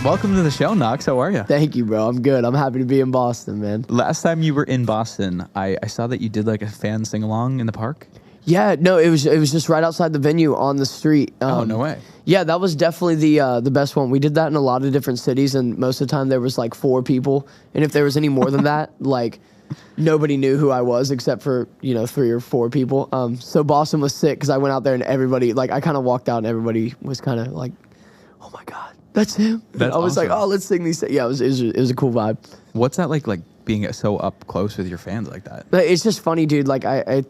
Welcome to the show, Knox. How are you? Thank you, bro. I'm good. I'm happy to be in Boston, man. Last time you were in Boston, I saw that you did like a fan sing-along in the park. Yeah, no, it was just right outside the venue on the street. Oh, no way. Yeah, that was definitely the best one. We did that in a lot of different cities, and most of the time there was like 4 people. And if there was any more than that, like nobody knew who I was except for 3 or 4 people. So Boston was sick because I went out there and everybody, like, I kind of walked out and everybody was kind of like, "Oh my god, that's him!" That's I was awesome. like, "Oh, let's sing these." Yeah, it was a cool vibe. What's that like being so up close with your fans like that? But it's just funny, dude. Like I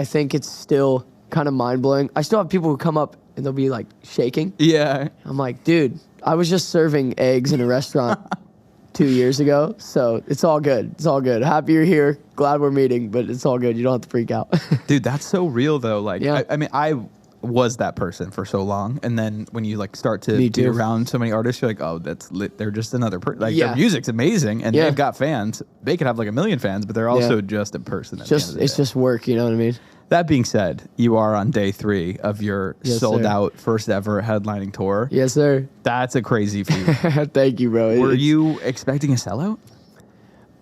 think it's still kind of mind blowing. I still have people who come up and they'll be like shaking. Yeah. I'm like, dude, I was just serving eggs in a restaurant 2 years ago, so it's all good. It's all good. Happy you're here. Glad we're meeting, but it's all good. You don't have to freak out. Dude, that's so real though. Like, Yeah. I mean, I was that person for so long, and then when you like start to Me be too. around so many artists, you're like, oh, that's lit. They're just another person. Like, Yeah. their music's amazing, and Yeah. they've got fans. They could have like 1 million fans, but they're also just a person. At the end of the It's day. just work. You know what I mean? That being said, you are on day 3 of your Yes, sold sir. out first ever headlining tour. Yes, sir. That's a crazy feat. Thank you, bro. Were you expecting a sellout?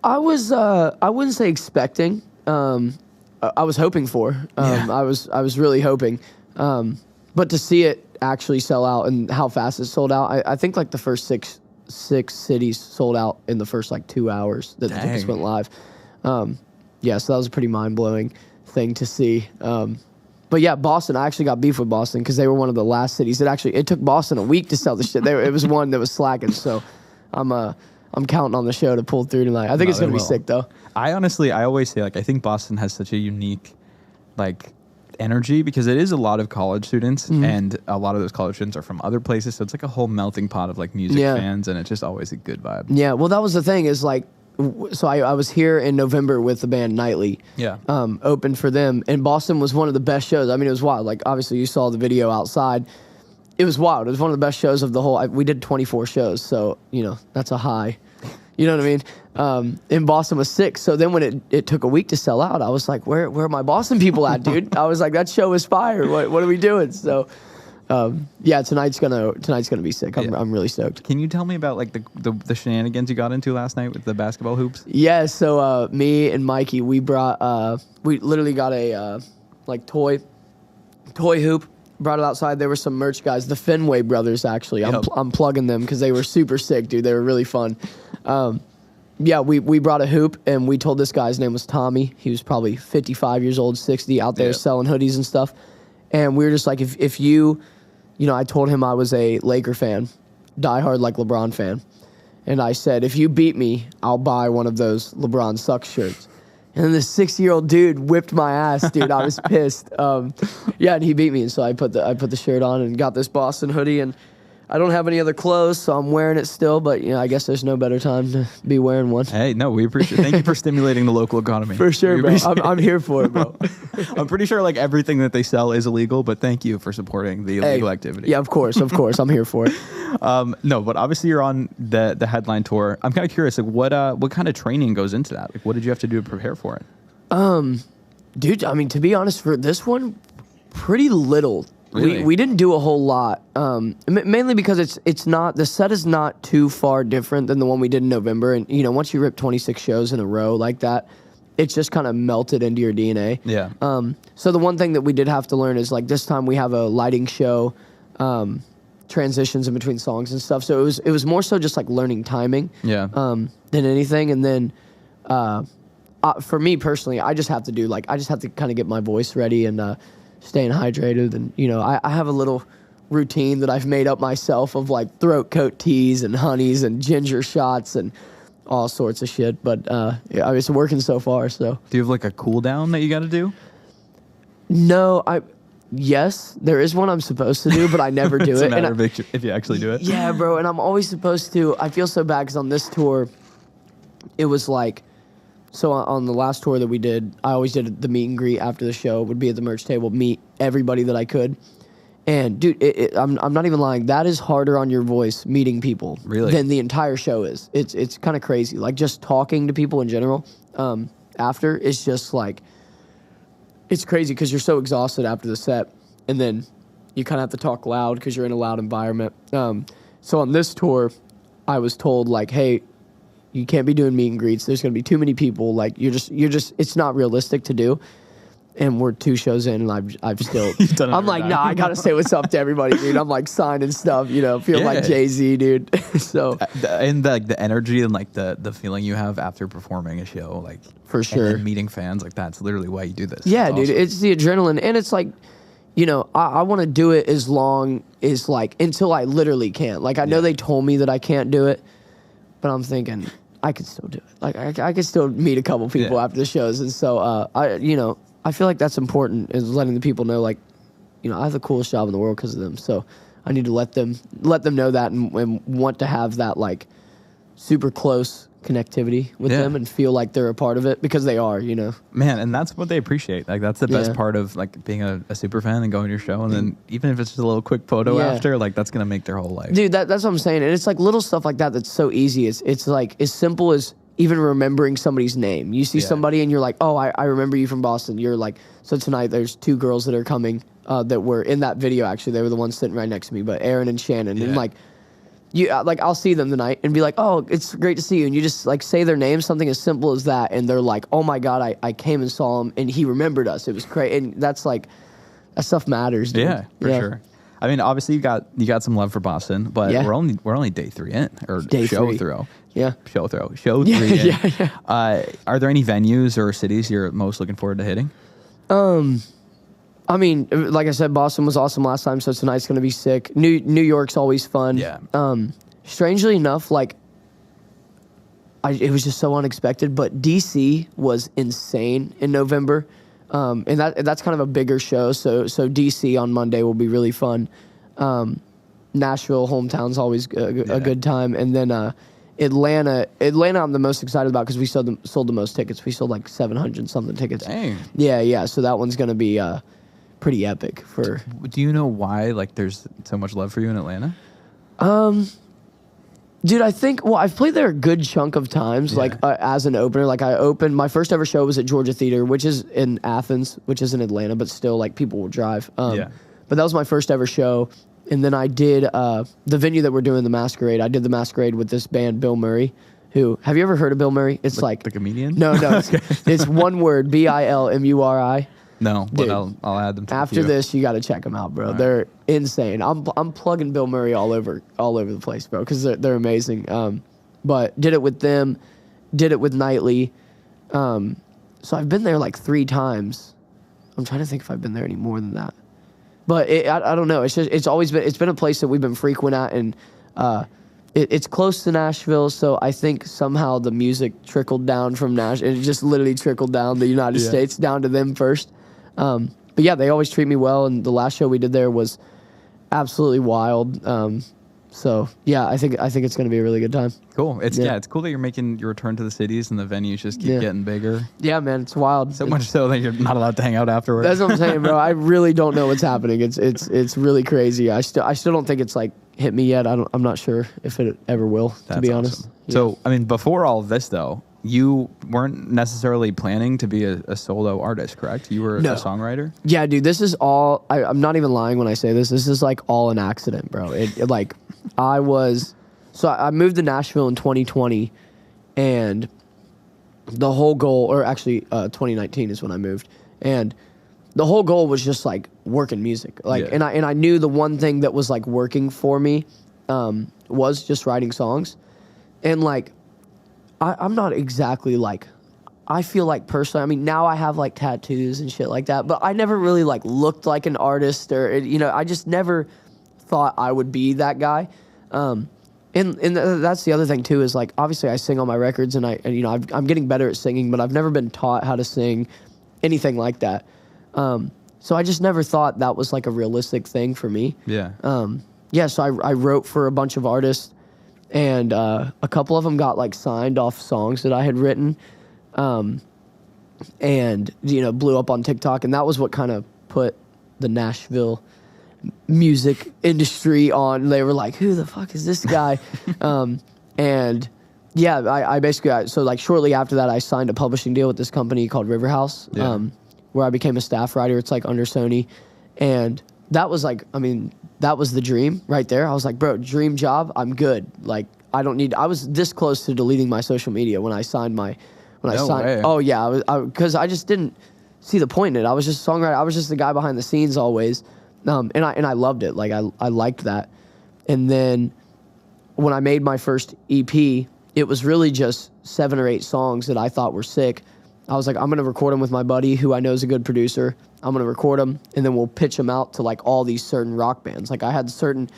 I was. I wouldn't say expecting. I was hoping for. Yeah. I was really hoping. But to see it actually sell out and how fast it sold out, I think like the first six cities sold out in the first like 2 hours that the tickets Dang. went live. Yeah, so that was a pretty mind blowing thing to see. But yeah, Boston. I actually got beef with Boston because they were one of the last cities. It took Boston a week to sell the shit. It was one that was slacking. So I'm counting on the show to pull through tonight. I think it's they gonna be will. sick though. I always say, like, I think Boston has such a unique, like, energy because it is a lot of college students, Mm-hmm. and a lot of those college students are from other places. So it's like a whole melting pot of like music Yeah. fans, and it's just always a good vibe. Yeah, well, that was the thing is like, so I was here in November with the band Nightly. Yeah. Opened for them, and Boston was one of the best shows. I mean, it was wild. Like, obviously, you saw the video outside. It was wild. It was one of the best shows of the whole. We did 24 shows, so that's a high. You know what I mean? And Boston was 6. So then when it took a week to sell out, I was like, where are my Boston people at, dude? I was like, that show is fire. What are we doing? So, yeah, tonight's gonna be sick. I'm really stoked. Can you tell me about like the shenanigans you got into last night with the basketball hoops? Yeah, so me and Mikey, we literally got a like toy hoop, brought it outside. There were some merch guys, the Fenway brothers actually. Yep. I'm plugging them because they were super sick, dude. They were really fun. Yeah, we brought a hoop, and we told this guy's name was Tommy. He was probably 55 years old, 60, out there Yeah. selling hoodies and stuff. And we were just like, if you, I told him I was a Laker fan, diehard like LeBron fan. And I said, if you beat me, I'll buy one of those LeBron Sucks shirts. And then this 60-year-old dude whipped my ass, dude. I was pissed. Yeah, and he beat me, and so I put the shirt on and got this Boston hoodie. And I don't have any other clothes, so I'm wearing it still. But I guess there's no better time to be wearing one. Hey, no, we appreciate. Thank you for stimulating the local economy. For sure, We bro. appreciate I'm here for it, bro. I'm pretty sure like everything that they sell is illegal, but thank you for supporting the illegal activity. Yeah, of course. I'm here for it. No, but obviously you're on the headline tour. I'm kind of curious, like what kind of training goes into that? Like, what did you have to do to prepare for it? Dude, I mean, to be honest, for this one, pretty little. Really? We didn't do a whole lot, mainly because the set is not too far different than the one we did in November. And, once you rip 26 shows in a row like that, it's just kind of melted into your DNA. Yeah. So the one thing that we did have to learn is, like, this time we have a lighting show, transitions in between songs and stuff. So it was more so just, like, learning timing. Yeah. Than anything. And then, for me personally, I just have to kind of get my voice ready and staying hydrated. And, I have a little routine that I've made up myself of like throat coat teas and honeys and ginger shots and all sorts of shit. But yeah, I mean, it's working so far. So Do you have like a cool down that you got to do? no, yes, there is one I'm supposed to do, but I never do It's it. a matter And of if you actually do it. yeah, bro, and I'm always supposed to. I feel so bad because on this tour, it was like, so on the last tour that we did, I always did the meet and greet after the show, would be at the merch table, meet everybody that I could. And dude, I'm not even lying. That is harder on your voice, meeting people, Really? than the entire show is. It's kind of crazy. Like just talking to people in general after is just like, it's crazy because you're so exhausted after the set, and then you kind of have to talk loud because you're in a loud environment. So on this tour, I was told like, hey, you can't be doing meet and greets. There's going to be too many people. Like you're just, it's not realistic to do. And we're 2 shows in, and I've still. I'm like, nah, I gotta say what's up to everybody, dude. I'm like signing stuff, feeling like Jay-Z, dude. So and the energy and like the feeling you have after performing a show, like for sure, and then meeting fans, like that's literally why you do this. Yeah, that's dude, awesome. it's the adrenaline, and it's like, I want to do it as long as like until I literally can't. Like I know they told me that I can't do it, but I'm thinking I could still do it. Like I could still meet a couple people after the shows, and so I feel like that's important, is letting the people know, like, I have the coolest job in the world because of them. So I need to let them know that and want to have that, like, super close connectivity with them and feel like they're a part of it, because they are, Man, and that's what they appreciate. Like, that's the best part of, like, being a super fan and going to your show. And then even if it's just a little quick photo after, like, that's going to make their whole life. Dude, that's what I'm saying. And it's, like, little stuff like that that's so easy. It's like, as simple as even remembering somebody's name. You see somebody and you're like, oh, I remember you from Boston. You're like, so tonight there's 2 girls that are coming that were in that video, actually. They were the ones sitting right next to me, but Aaron and Shannon. And like, I'll see them tonight and be like, oh, it's great to see you. And you just like say their name, something as simple as that. And they're like, oh my God, I came and saw him and he remembered us. It was great. And that's like, that stuff matters, dude. Yeah, for sure. I mean, obviously you got some love for Boston, but we're only day 3 in, or day show 3. through. Yeah. Show 3 in. Are there any venues or cities you're most looking forward to hitting? I mean, like I said, Boston was awesome last time, so tonight's gonna be sick. New York's always fun. Yeah. Strangely enough, like, it was just so unexpected, but DC was insane in November. And that's kind of a bigger show, so DC on Monday will be really fun. Nashville, hometown's always a good time, and then Atlanta I'm the most excited about because we sold the most tickets. We sold like 700 something tickets. Dang. Yeah. So that one's gonna be pretty epic. Do you know why like there's so much love for you in Atlanta? Dude, I think, I've played there a good chunk of times, like as an opener. Like my first ever show was at Georgia Theater, which is in Athens, which is in Atlanta, but still like people will drive. But that was my first ever show. And then I did the venue that we're doing, the Masquerade. I did the Masquerade with this band, Bill Murray, who, have you ever heard of Bill Murray? It's like the comedian? No, it's one word, Bilmuri. No, dude, but I'll add them to after this. You got to check them out, bro. They're insane. I'm plugging Bill Murray all over the place, bro, because they're amazing. But did it with them, did it with Nightly. So I've been there like 3 times. I'm trying to think if I've been there any more than that. But I don't know. It's been a place that we've been frequent at, and it's close to Nashville. So I think somehow the music trickled down from Nashville. It just literally trickled down the United States down to them first. But yeah, they always treat me well, and the last show we did there was absolutely wild. So yeah, I think it's going to be a really good time. Cool. It's cool that you're making your return to the cities and the venues just keep getting bigger. Yeah, man, it's wild. So much so that you're not allowed to hang out afterwards. That's what I'm saying, bro. I really don't know what's happening. It's really crazy. I still don't think it's like hit me yet. I'm not sure if it ever will, to be honest. Yeah. So I mean, before all of this though, you weren't necessarily planning to be a solo artist, correct? You were a songwriter? Yeah, dude, this is all, I'm not even lying when I say this. This is like all an accident, bro. I moved to Nashville in 2020, and the whole goal, or actually 2019 is when I moved, and the whole goal was just like working music. And I knew the one thing that was like working for me was just writing songs. And like, I'm not exactly like, I feel like personally, I mean, now I have like tattoos and shit like that, but I never really like looked like an artist, or, I just never thought I would be that guy. And that's the other thing too, is like, obviously I sing on my records, and I'm getting better at singing, but I've never been taught how to sing anything like that. So I just never thought that was like a realistic thing for me. Yeah. So I wrote for a bunch of artists, and a couple of them got like signed off songs that I had written, and blew up on TikTok, and that was what kind of put the Nashville music industry on. They were like, who the fuck is this guy? And yeah, I basically, so like shortly after that, I signed a publishing deal with this company called Riverhouse, where I became a staff writer. It's like under Sony, and that was like, I mean, that was the dream right there. I was like, bro, dream job. I'm good. Like, I don't need. I was this close to deleting my social media when I signed my. No way. Oh yeah, because I just didn't see the point in it. I was just a songwriter. I was just the guy behind the scenes always, and I loved it. Like I liked that. And then when I made my first EP, it was really just 7 or 8 songs that I thought were sick. I was like, I'm gonna record them with my buddy who I know is a good producer. I'm gonna record them, and then we'll pitch them out to like all these certain rock bands. Like I had certain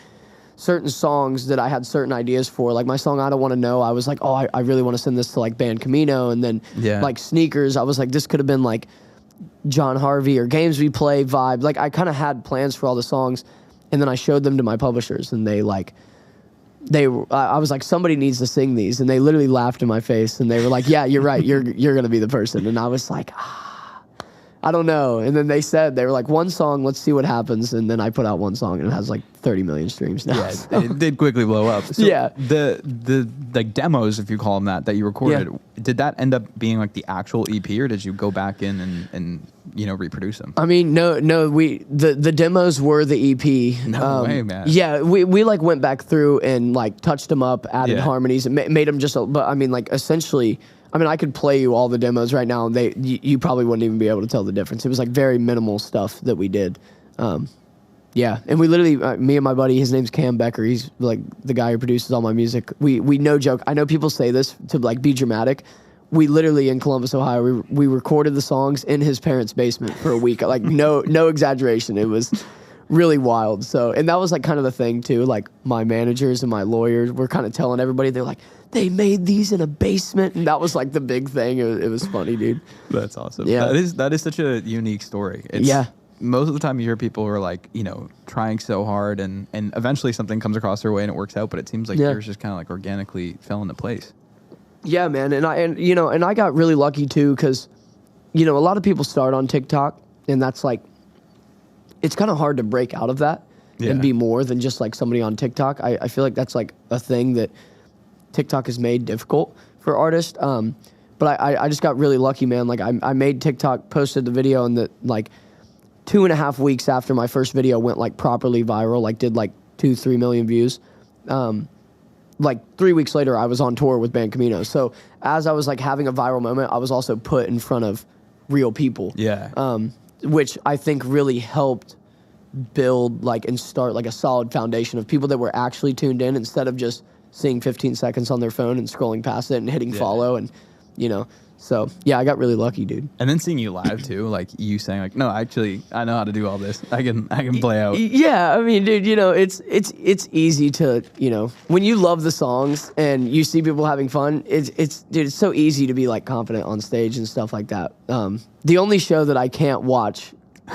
songs that I had certain ideas for. Like my song I Don't Want to Know, I was like, oh, I really want to send this to like Band Camino. And then like Sneakers, I was like, this could have been like John Harvey or Games We Play vibe. Like I kind of had plans for all the songs, and then I showed them to my publishers, and I was like, somebody needs to sing these, and they literally laughed in my face, and they were like, yeah, you're right, you're gonna be the person. And I was like, I don't know. And then they were like, one song, let's see what happens. And then I put out one song, and it has like 30 million streams now. Yeah, it did quickly blow up. So the like demos, if you call them that you recorded, did that end up being like the actual EP, or did you go back in and reproduce them? I mean, no, the demos were the EP. No way, man. Yeah, we like went back through and like touched them up, added harmonies, and made them but I mean, like essentially, I could play you all the demos right now, and you probably wouldn't even be able to tell the difference. It was like very minimal stuff that we did. Yeah, and we literally, me and my buddy, his name's Cam Becker. He's like the guy who produces all my music. We no joke. I know people say this to like be dramatic. We literally in Columbus, Ohio, we recorded the songs in his parents' basement for a week. Like no exaggeration. It was really wild. So, and that was like kind of the thing too. Like my managers and my lawyers were kind of telling everybody, they're like, they made these in a basement, and that was like the big thing. It was funny, dude. That's awesome. Yeah, that is such a unique story. Most of the time you hear people who are like, trying so hard and eventually something comes across their way and it works out, but it seems like yours just kind of like organically fell into place. Yeah, man. And I got really lucky too, because, a lot of people start on TikTok, and that's like, it's kind of hard to break out of that and be more than just like somebody on TikTok. I feel like that's like a thing that TikTok has made difficult for artists. But I just got really lucky, man. Like I made TikTok, posted the video, and like 2.5 weeks after my first video went like properly viral, like did like 2-3 million views. Like 3 weeks later, I was on tour with Band Camino. So as I was like having a viral moment, I was also put in front of real people. Yeah. Which I think really helped build like and start like a solid foundation of people that were actually tuned in, instead of just seeing 15 seconds on their phone and scrolling past it and hitting follow, and so yeah, I got really lucky, dude. And then seeing you live too, like you saying like, no, actually I know how to do all this. I can play out. Yeah, I mean, dude, it's easy to, when you love the songs and you see people having fun, it's so easy to be like confident on stage and stuff like that. The only show that I can't watch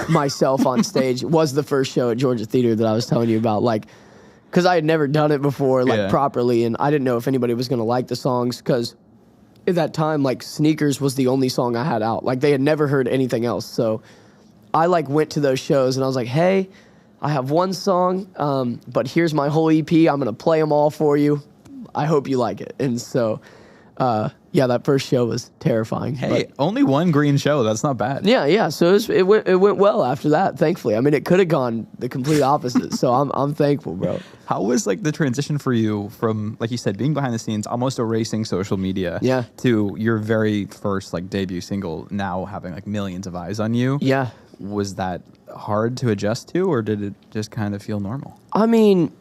myself on stage was the first show at Georgia Theater that I was telling you about, like, because I had never done it before, like properly, and I didn't know if anybody was gonna like the songs, because at that time, like, Sneakers was the only song I had out. Like, they had never heard anything else. So I like went to those shows and I was like, hey, I have one song, but here's my whole EP. I'm gonna play them all for you. I hope you like it. And so yeah, that first show was terrifying. Hey, only one green show. That's not bad. Yeah. So it went well after that, thankfully. I mean, it could have gone the complete opposite. So I'm thankful, bro. How was like the transition for you from, like you said, being behind the scenes, almost erasing social media, to your very first like debut single now having like millions of eyes on you? Yeah. Was that hard to adjust to, or did it just kind of feel normal? I mean,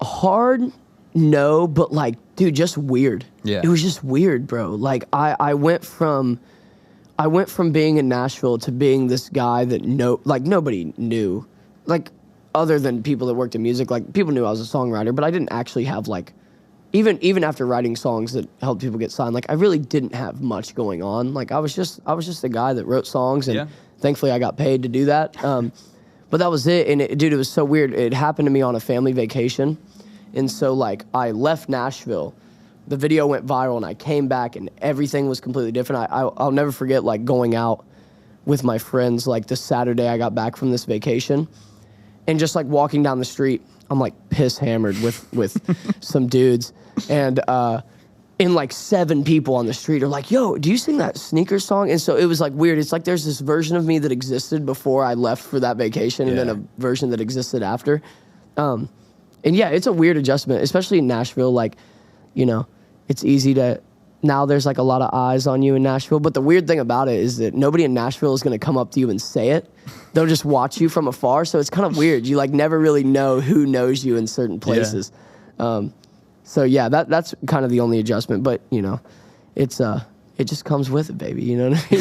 hard. No, but like, dude, just weird. Yeah. It was just weird, bro. Like I went from being in Nashville to being this guy that nobody knew. Like, other than people that worked in music, like people knew I was a songwriter, but I didn't actually have like, even after writing songs that helped people get signed, like I really didn't have much going on. Like I was just a guy that wrote songs, and thankfully I got paid to do that. But that was it. And dude, it was so weird. It happened to me on a family vacation. And so, like, I left Nashville, the video went viral, and I came back, and everything was completely different. I'll never forget, like, going out with my friends, like, the Saturday I got back from this vacation, and just, like, walking down the street, I'm, like, piss-hammered with some dudes, and like, 7 people on the street are like, yo, do you sing that Sneakers song? And so it was, like, weird. It's like there's this version of me that existed before I left for that vacation, and then a version that existed after. And yeah, it's a weird adjustment, especially in Nashville. Like, it's easy to, now there's like a lot of eyes on you in Nashville. But the weird thing about it is that nobody in Nashville is going to come up to you and say it. They'll just watch you from afar. So it's kind of weird. You like never really know who knows you in certain places. So yeah, that's kind of the only adjustment. But it just comes with it, baby. You know what I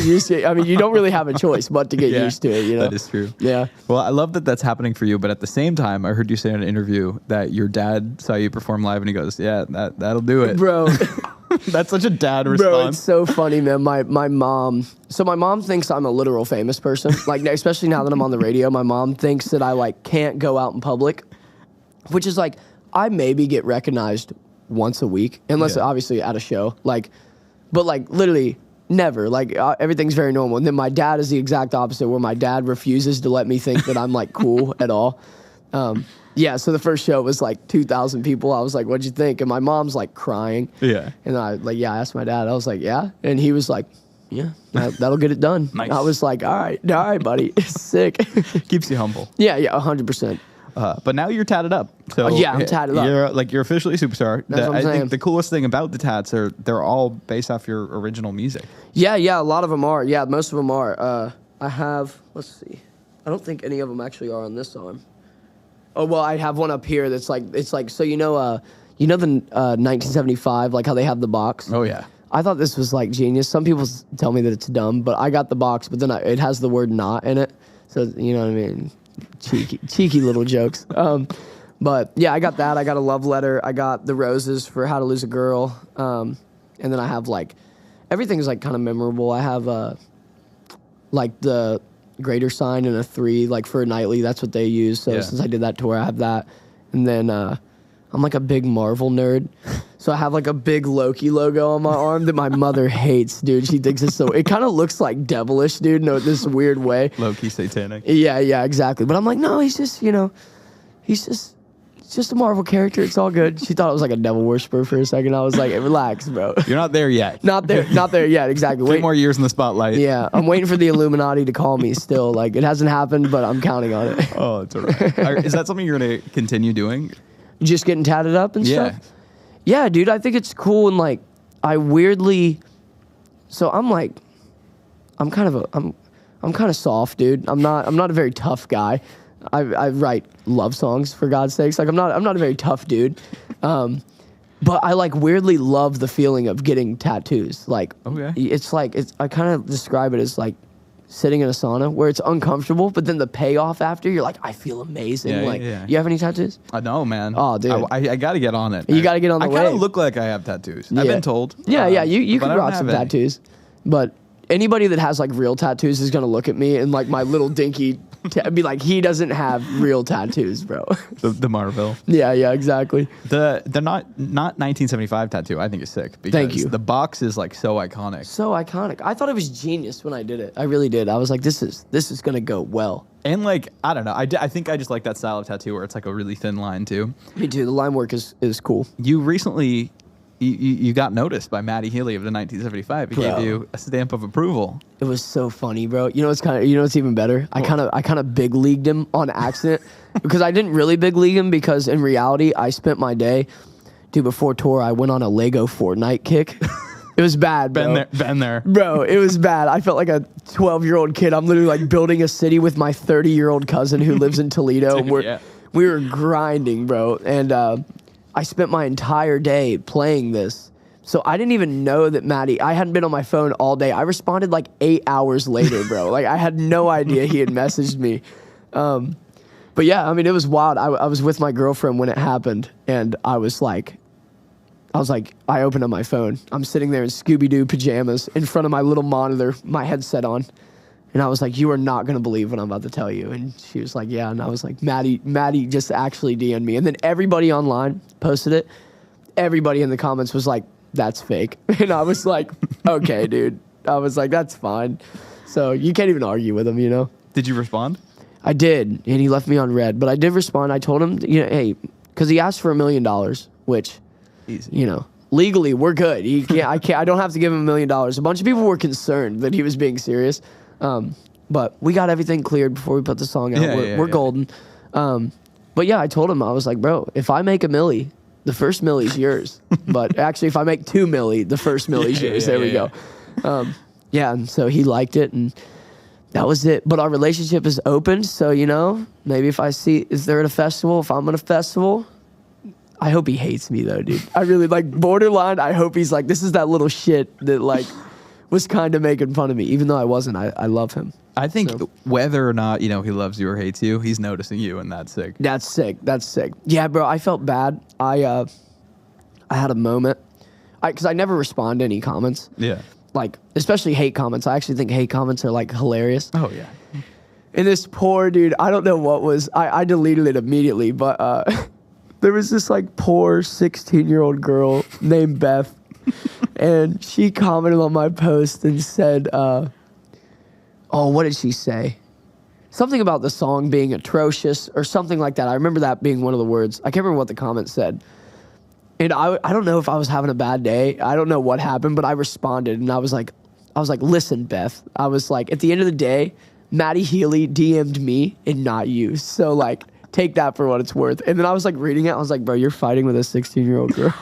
mean? You don't really have a choice but to get used to it. That is true. Yeah. Well, I love that that's happening for you, but at the same time, I heard you say in an interview that your dad saw you perform live, and he goes, "Yeah, that'll do it, bro." That's such a dad response. Bro, it's so funny, man. My mom. So my mom thinks I'm a literal famous person. Like, especially now that I'm on the radio, my mom thinks that I like can't go out in public, which is like I maybe get recognized once a week, unless obviously at a show, like. But like literally never, like everything's very normal. And then my dad is the exact opposite, where my dad refuses to let me think that I'm like cool at all. Yeah, so the first show was like 2,000 people. I was like, "What'd you think?" And my mom's like crying. Yeah. And I asked my dad. I was like, "Yeah," and he was like, "Yeah, that'll get it done." Nice. I was like, all right, buddy, sick. Keeps you humble. Yeah, 100%. But now you're tatted up. So I'm tatted up. You're officially a superstar. That's what I'm saying. think the coolest thing about the tats are they're all based off your original music. Yeah, a lot of them are. Yeah, most of them are. I have, let's see. I don't think any of them actually are on this song. Oh, well, I have one up here that's like, it's like, so the 1975, like how they have the box? Oh, yeah. I thought this was like genius. Some people tell me that it's dumb, but I got the box, but then it has the word "not" in it. So, you know what I mean? Cheeky little jokes. But yeah, I got that. I got a love letter. I got the roses for How to Lose a Girl. And then I have like, everything's like kind of memorable. I have like the greater sign and a 3, like for Nightly. That's what they use. So since I did that tour, I have that. And then I'm like a big Marvel nerd. So I have like a big Loki logo on my arm that my mother hates, dude. She thinks it's so, it kind of looks like devilish, dude, in this weird way. Low-key satanic. Yeah, exactly. But I'm like, no, he's just a Marvel character. It's all good. She thought it was like a devil worshiper for a second. I was like, hey, relax, bro. You're not there yet. Not there yet, exactly. 3 more years in the spotlight. Yeah, I'm waiting for the Illuminati to call me still. Like, it hasn't happened, but I'm counting on it. Oh, it's all right. Is that something you're going to continue doing? Just getting tatted up and stuff? Yeah, dude, I think it's cool. And like, I weirdly, so I'm like, I'm kind of soft, dude. I'm not a very tough guy. I write love songs, for God's sakes. Like, I'm not a very tough dude. But I like weirdly love the feeling of getting tattoos. Like, it's like, I kind of describe it as like sitting in a sauna where it's uncomfortable, but then the payoff after, you're like, I feel amazing. You have any tattoos? No, man. Oh, dude. I got to get on it. You got to get on the wave. I kind of look like I have tattoos. I've been told. Yeah, you can rock some tattoos. But anybody that has like real tattoos is going to look at me and like my little dinky be like, he doesn't have real tattoos, bro. The Marvel. Yeah, exactly. The not 1975 tattoo I think is sick. Because Thank you. The box is like so iconic. So iconic. I thought it was genius when I did it. I really did. I was like, this is gonna go well. And like, I don't know. I think I just like that style of tattoo where it's like a really thin line too. Me too. The line work is cool. You recently. You got noticed by Matty Healey of the 1975. He gave you a stamp of approval. It was so funny, bro. You know what's even better? I kind of big leagued him on accident because I didn't really big league him because in reality I spent my day, dude. Before tour, I went on a Lego Fortnite kick. It was bad, bro. Been there. Bro, it was bad. I felt like a 12-year-old kid. I'm literally like building a city with my 30-year-old cousin who lives in Toledo. Dude, we were grinding, bro, and. I spent my entire day playing this. So I didn't even know that Matty, I hadn't been on my phone all day. I responded like 8 hours later, bro. Like I had no idea he had messaged me. But yeah, I mean, it was wild. I was with my girlfriend when it happened. And I opened up my phone. I'm sitting there in Scooby-Doo pajamas in front of my little monitor, my headset on. And I was like, you are not going to believe what I'm about to tell you. And she was like, yeah. And I was like, Matty just actually DM'd me. And then everybody online posted it. Everybody in the comments was like, that's fake. And I was like, okay, dude. I was like, that's fine. So you can't even argue with him, you know? Did you respond? I did. And he left me on red. But I did respond. I told him, hey, because he asked for $1 million, which, easy. Legally, we're good. I don't have to give him $1 million. A bunch of people were concerned that he was being serious. But we got everything cleared before we put the song out. We're golden. But yeah, I told him, I was like, bro, if I make $1 million, the first millie's yours. But actually, if I make 2 milli, the first millie's yours. There we go. And so he liked it, and that was it. But our relationship is open, so, you know, maybe if I see, is there at a festival? If I'm at a festival, I hope he hates me, though, dude. I really, like, borderline, I hope he's like, this is that little shit that, like, was kind of making fun of me, even though I wasn't. I love him. I think whether or not, you know, he loves you or hates you, he's noticing you, and that's sick. That's sick. Yeah, bro, I felt bad. I had a moment. Because I never respond to any comments. Yeah. Like, especially hate comments. I actually think hate comments are, like, hilarious. Oh, yeah. And this poor dude, I don't know what was, I deleted it immediately, but there was this, like, poor 16-year-old girl named Beth, and she commented on my post and said, oh, what did she say? Something about the song being atrocious or something like that. I remember that being one of the words. I can't remember what the comment said. And I don't know if I was having a bad day. I don't know what happened, but I responded, and I was like, listen, Beth. I was like, at the end of the day, Matty Healey DM'd me and not you. So, like, take that for what it's worth. And then I was, like, reading it. I was like, bro, you're fighting with a 16-year-old girl.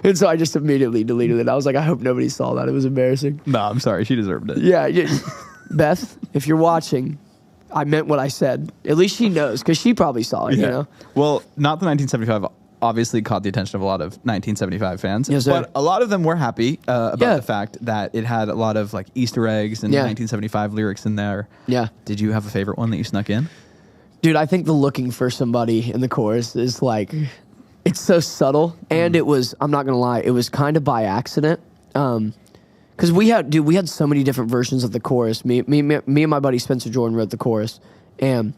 And so I just immediately deleted it. I was like, I hope nobody saw that. It was embarrassing. No, I'm sorry. She deserved it. Yeah. Beth, if you're watching, I meant what I said. At least she knows, because she probably saw it, you know? Well, not the 1975 obviously caught the attention of a lot of 1975 fans. Yes, sir. But a lot of them were happy about the fact that it had a lot of like Easter eggs and 1975 lyrics in there. Yeah. Did you have a favorite one that you snuck in? Dude, I think the looking for somebody in the chorus is like, it's so subtle. And it was, I'm not going to lie, it was kind of by accident. Because we had so many different versions of the chorus. Me and my buddy Spencer Jordan wrote the chorus. And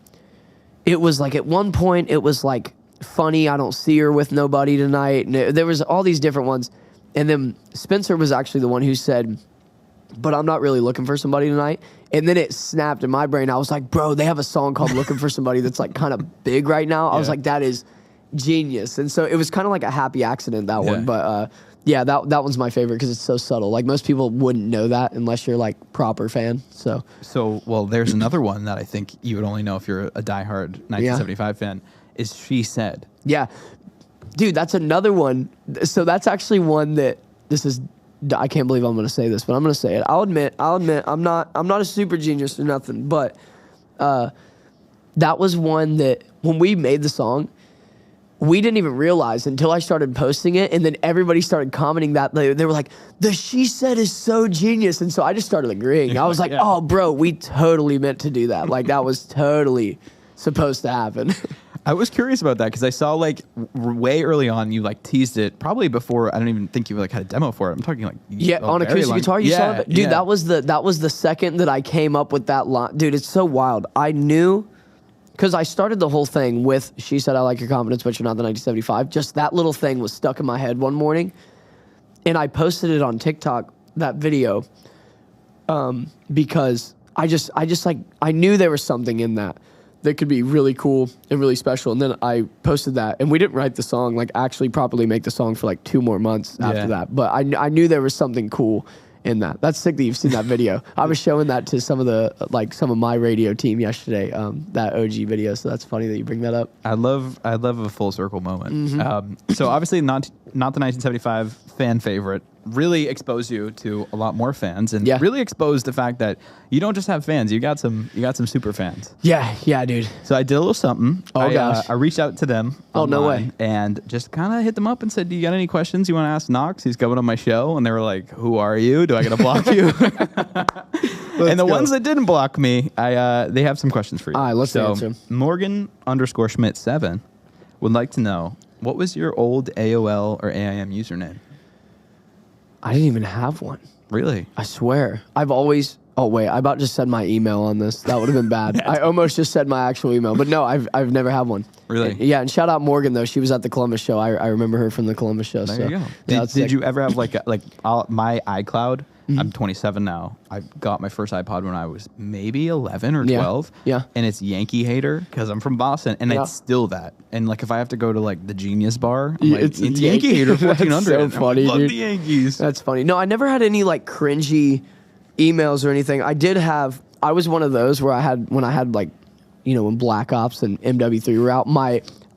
it was like, at one point, it was like, funny, I don't see her with nobody tonight. And there was all these different ones. And then Spencer was actually the one who said, but I'm not really looking for somebody tonight. And then it snapped in my brain. I was like, bro, they have a song called Looking for Somebody that's like kind of big right now. I was like, that is genius. And so it was kind of like a happy accident, that one. But that one's my favorite because it's so subtle. Like most people wouldn't know that unless you're like proper fan. So well, there's another one that I think you would only know if you're a diehard 1975 fan. Is She Said. Yeah. Dude, that's another one. So that's actually one that I can't believe I'm going to say this, but I'm going to say it. I'll admit I'm not a super genius or nothing, but that was one that when we made the song, we didn't even realize until I started posting it, and then everybody started commenting that they were like, the She Said is so genius. And so I just started agreeing. I was like, oh, bro, we totally meant to do that. Like that was totally supposed to happen. I was curious about that because I saw like way early on you like teased it probably before. I don't even think you like had a demo for it. I'm talking like on acoustic guitar. You saw it, dude. That was the second that I came up with that line, dude. It's so wild. I knew because I started the whole thing with She Said I Like Your Confidence, but you're not the 1975. Just that little thing was stuck in my head one morning, and I posted it on TikTok, that video, because I knew there was something in that could be really cool and really special. And then I posted that, and we didn't write the song, like actually properly make the song for like 2 more months after that. But I knew there was something cool in that. That's sick that you've seen that video. I was showing that to some of my radio team yesterday, that OG video. So that's funny that you bring that up. I love a full circle moment. So obviously not the 1975 fan favorite, really exposed you to a lot more fans, and really exposed the fact that you don't just have fans, you got some super fans. Yeah, dude. So I did a little something. I reached out to them no way, and just kind of hit them up and said, do you got any questions you want to ask Knox? He's coming on my show. And they were like, who are you? Do I gotta block you? And the ones that didn't block me, they have some questions for you. All right, let's answer them. Morgan_Schmidt7 would like to know, what was your old AOL or AIM username? I didn't even have one. Really? I swear. I've always... Oh, wait. I about just said my email on this. That would have been bad. I almost just said my actual email. But no, I've never had one. Really? And shout out Morgan, though. She was at the Columbus show. I remember her from the Columbus show. There you go. Did you ever have my iCloud? I'm 27 now. I got my first iPod when I was maybe 11 or 12. Yeah. And it's Yankee Hater because I'm from Boston, and it's still that. And like if I have to go to like the Genius Bar, I'm like, it's Yankee Hater 1400. That's so funny, love dude. The Yankees. That's funny. No, I never had any like cringy emails or anything. I was one of those where when I had like when Black Ops and MW3 were out,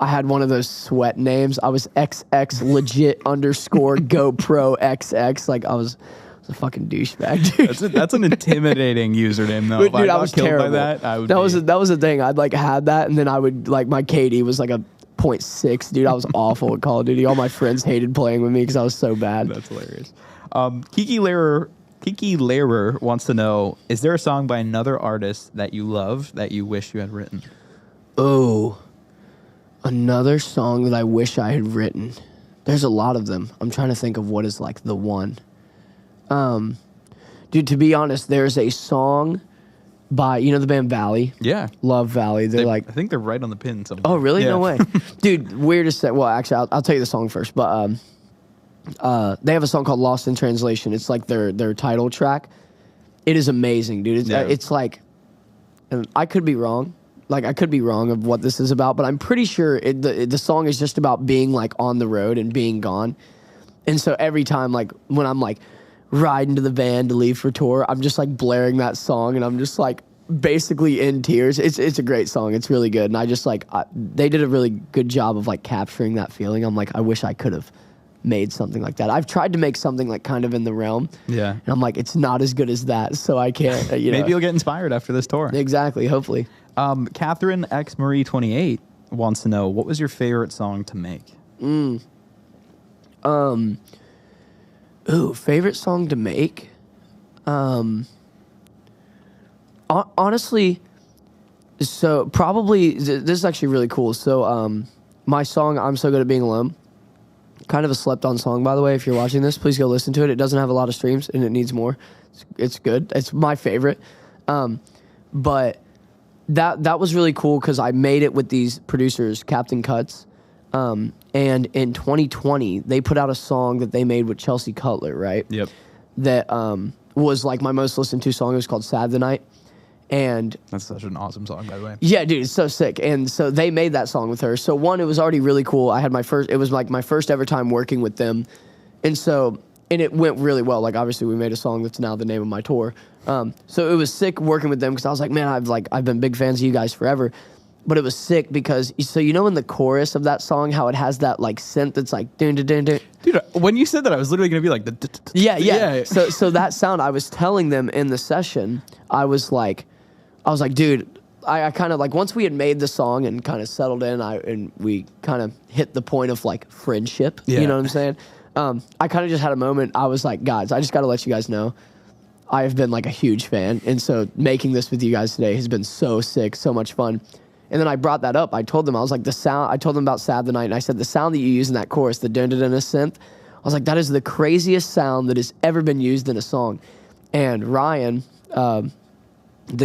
I had one of those sweat names. I was XX legit underscore GoPro XX. Like I was a fucking douchebag, dude. That's an intimidating username, though. Dude, I was terrible. By that, that was the thing. I'd like had that, and then I would like my KD was like a 0.6. Dude, I was awful at Call of Duty. All my friends hated playing with me because I was so bad. That's hilarious. Kiki Lehrer wants to know: is there a song by another artist that you love that you wish you had written? Oh, another song that I wish I had written. There's a lot of them. I'm trying to think of what is like the one. Dude, to be honest, there's a song by, the band Valley? Yeah. Love Valley. I think they're right on the pin somewhere. Oh, really? Yeah. No way. Dude, weirdest set. Well, actually, I'll tell you the song first, but they have a song called Lost in Translation. It's like their title track. It is amazing, dude. It's like, and I could be wrong. Like, I could be wrong of what this is about, but I'm pretty sure the song is just about being, like, on the road and being gone. And so every time, like, when I'm, like, riding to the van to leave for tour, I'm just, like, blaring that song, and I'm just, like, basically in tears. It's a great song. It's really good. And I just, like, they did a really good job of, like, capturing that feeling. I'm like, I wish I could have made something like that. I've tried to make something, like, kind of in the realm. Yeah. And I'm like, it's not as good as that, so I can't, Maybe you'll get inspired after this tour. Exactly, hopefully. Catherine X Marie 28 wants to know, what was your favorite song to make? Favorite song to make? Honestly, so probably this is actually really cool. So my song "I'm So Good at Being Alone," kind of a slept-on song, by the way. If you're watching this, please go listen to it. It doesn't have a lot of streams, and it needs more. It's good. It's my favorite. But that was really cool because I made it with these producers, Captain Cuts. And in 2020, they put out a song that they made with Chelsea Cutler, right? Yep. That was like my most listened to song. It was called Sad the Night. And that's such an awesome song, by the way. Yeah, dude, it's so sick. And so they made that song with her. So one, it was already really cool. It was like my first ever time working with them. And it went really well. Like, obviously, we made a song that's now the name of my tour. So it was sick working with them because I was like, man, I've been big fans of you guys forever. But it was sick because, so in the chorus of that song, how it has that like synth that's like dun dun dun dun. Dude, when you said that, I was literally gonna be like yeah. So that sound, I was telling them in the session, I was like, dude, I kind of like, once we had made the song and kind of settled in, and we kind of hit the point of like friendship. Yeah. You know what I'm saying? I kind of just had a moment. I was like, guys, I just got to let you guys know, I have been like a huge fan, and so making this with you guys today has been so sick, so much fun. And then I brought that up. I told them, I was like, I told them about Sad the Night, and I said, the sound that you use in that chorus, the dun-dun-dun synth, I was like, that is the craziest sound that has ever been used in a song. And Ryan, the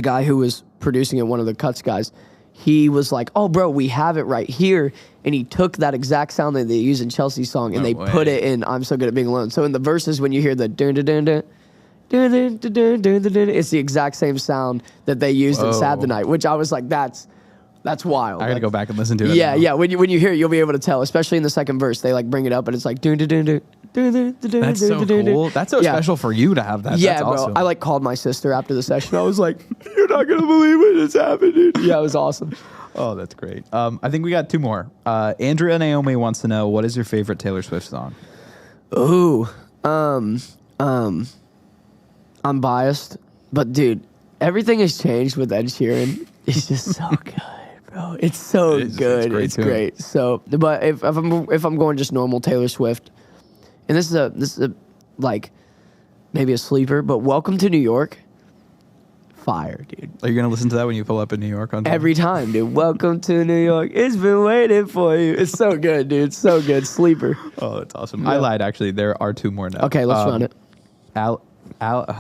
guy who was producing it, one of the Cuts guys, he was like, oh, bro, we have it right here. And he took that exact sound that they use in Chelsea's song, and put it in I'm So Good at Being Alone. So in the verses, when you hear the dun-dun-dun-dun, it's the exact same sound that they used in Sad the Night, which I was like, that's wild. I gotta go back and listen to it. Yeah, yeah. When you hear it, you'll be able to tell. Especially in the second verse, they like bring it up, and it's like dun dun dun dun. That's so cool. That's so special for you to have that. Yeah, that's bro. awesome. I like called my sister after the session. I was like, "You're not gonna believe what just happened, dude." Yeah, it was awesome. Oh, that's great. I think we got two more. Andrea Naomi wants to know, what is your favorite Taylor Swift song? Ooh, I'm biased, but dude, everything has changed with Ed Sheeran. It's just so good. Bro, it's so good. It's great. So, but if I'm going just normal Taylor Swift, and this is a like maybe a sleeper, but Welcome to New York, fire, dude. Are you gonna listen to that when you pull up in New York on time? Every time, dude? Welcome to New York. It's been waiting for you. It's so good, dude. It's so good. Sleeper. Oh, that's awesome. Yeah. I lied. Actually, there are two more now. Okay, let's run it.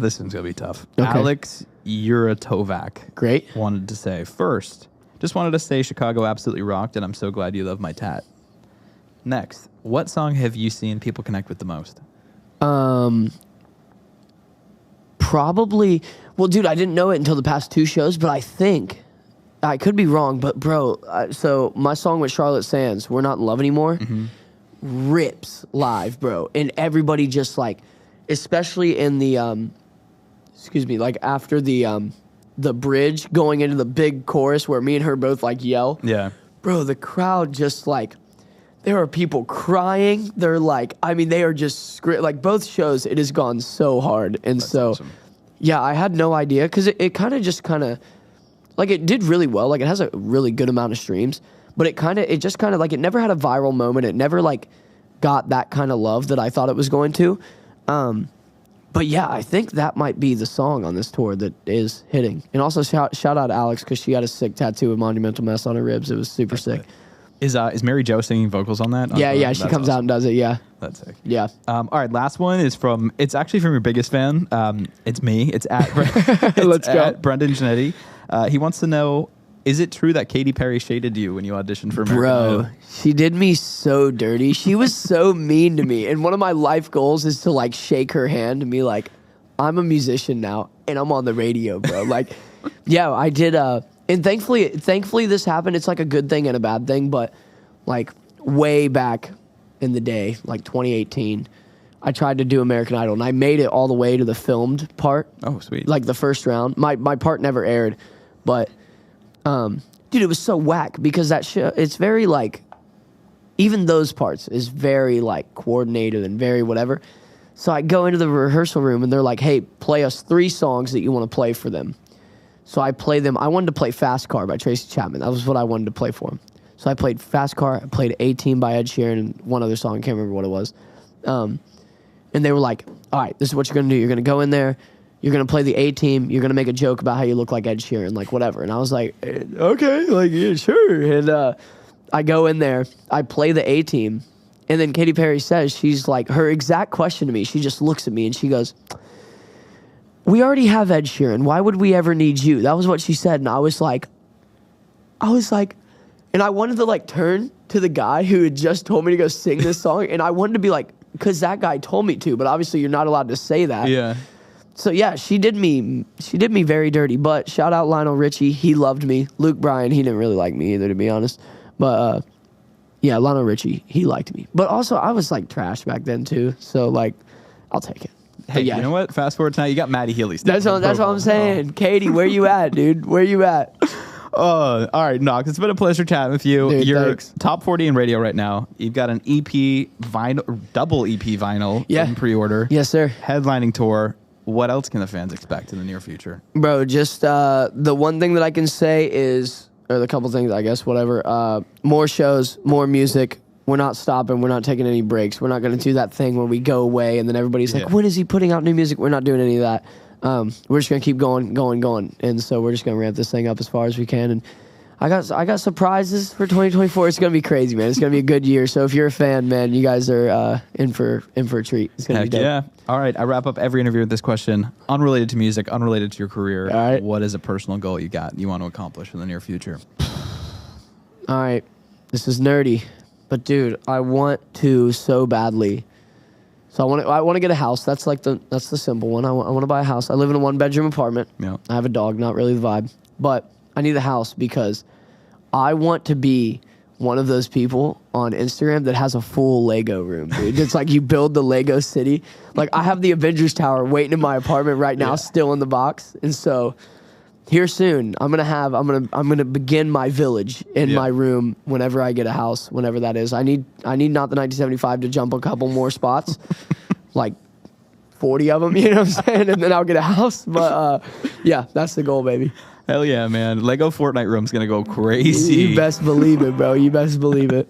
This one's gonna be tough. Okay. Alex Uratovac. Great. Wanted to say first. Just wanted to say Chicago absolutely rocked, and I'm so glad you love my tat. Next, what song have you seen people connect with the most? Probably. Well, dude, I didn't know it until the past two shows, but I think I could be wrong. But bro, so my song with Charlotte Sands, "We're Not in Love Anymore," rips live, bro, and everybody just like, especially in the like after the the bridge going into the big chorus where me and her both like yell. Yeah. Bro, the crowd just like, there are people crying. They're like, I mean, they are just like both shows. It has gone so hard. And that's so, awesome. Yeah, I had no idea because it kind of like it did really well. Like it has a really good amount of streams, but it just kind of like it never had a viral moment. It never like got that kind of love that I thought it was going to. But yeah, I think that might be the song on this tour that is hitting. And also shout out Alex because she got a sick tattoo of Monumental Mess on her ribs. It was super sick. Is Mary Jo singing vocals on that? Yeah, she comes out and does it, yeah. That's sick. Yeah. All right, last one is it's actually from your biggest fan. It's me. It's at Let's go. At Brendan Jeannetti. He wants to know, is it true that Katy Perry shaded you when you auditioned for American Idol? Bro, she did me so dirty. She was so mean to me. And one of my life goals is to like shake her hand and be like, I'm a musician now and I'm on the radio, bro. Like, yeah, I did. And thankfully this happened. It's like a good thing and a bad thing. But like way back in the day, like 2018, I tried to do American Idol and I made it all the way to the filmed part. Oh, sweet. Like the first round. My part never aired, but dude, it was so whack because that show, it's very like, even those parts is very like coordinated and very whatever. So I go into the rehearsal room and they're like, hey, play us 3 songs that you want to play for them. So I play them. I wanted to play Fast Car by Tracy Chapman. That was what I wanted to play for him. So I played Fast Car. I played 18 by Ed Sheeran and one other song. I can't remember what it was. And they were like, all right, this is what you're going to do. You're going to go in there. You're going to play the A-team. You're going to make a joke about how you look like Ed Sheeran, like whatever. And I was like, okay, like, yeah, sure. And I go in there. I play the A-team. And then Katy Perry says, she's like, her exact question to me, she just looks at me and she goes, we already have Ed Sheeran. Why would we ever need you? That was what she said. And I was like, and I wanted to like turn to the guy who had just told me to go sing this song. And I wanted to be like, because that guy told me to, but obviously you're not allowed to say that. Yeah. So yeah, she did me very dirty, but shout out Lionel Richie. He loved me. Luke Bryan, he didn't really like me either, to be honest. But yeah, Lionel Richie, he liked me. But also I was like trash back then too. So like, I'll take it. Hey, yeah. You know what? Fast forward tonight, you got Matty Healey. That's what I'm saying. Oh. Katie, where you at, dude? Where you at? All right, Knox, it's been a pleasure chatting with you. Dude, You're thanks. top 40 in radio right now. You've got an EP vinyl, double EP vinyl in pre-order. Yes, sir. Headlining tour. What else can the fans expect in the near future? Bro, just the one thing that I can say is, or the couple things, I guess, whatever. More shows, more music. We're not stopping. We're not taking any breaks. We're not going to do that thing where we go away and then everybody's like, when is he putting out new music? We're not doing any of that. We're just going to keep going. And so we're just going to ramp this thing up as far as we can. And I got surprises for 2024. It's going to be crazy, man. It's going to be a good year. So if you're a fan, man, you guys are in for a treat. It's going to be dope. Yeah. All right. I wrap up every interview with this question. Unrelated to music, unrelated to your career. All right. What is a personal goal you want to accomplish in the near future? All right. This is nerdy. But dude, I want to so badly. So I want to get a house. That's the simple one. I want to buy a house. I live in a 1-bedroom apartment. Yeah. I have a dog, not really the vibe. But I need a house because I want to be one of those people on Instagram that has a full Lego room, dude. It's like you build the Lego city. Like I have the Avengers Tower waiting in my apartment right now, still in the box. And so here soon, I'm gonna begin my village in my room whenever I get a house, whenever that is. I need not the 1975 to jump a couple more spots, like 40 of them, you know what I'm saying? And then I'll get a house. But yeah, that's the goal, baby. Hell yeah, man. Lego Fortnite room's gonna go crazy. You best believe it, bro. You best believe it.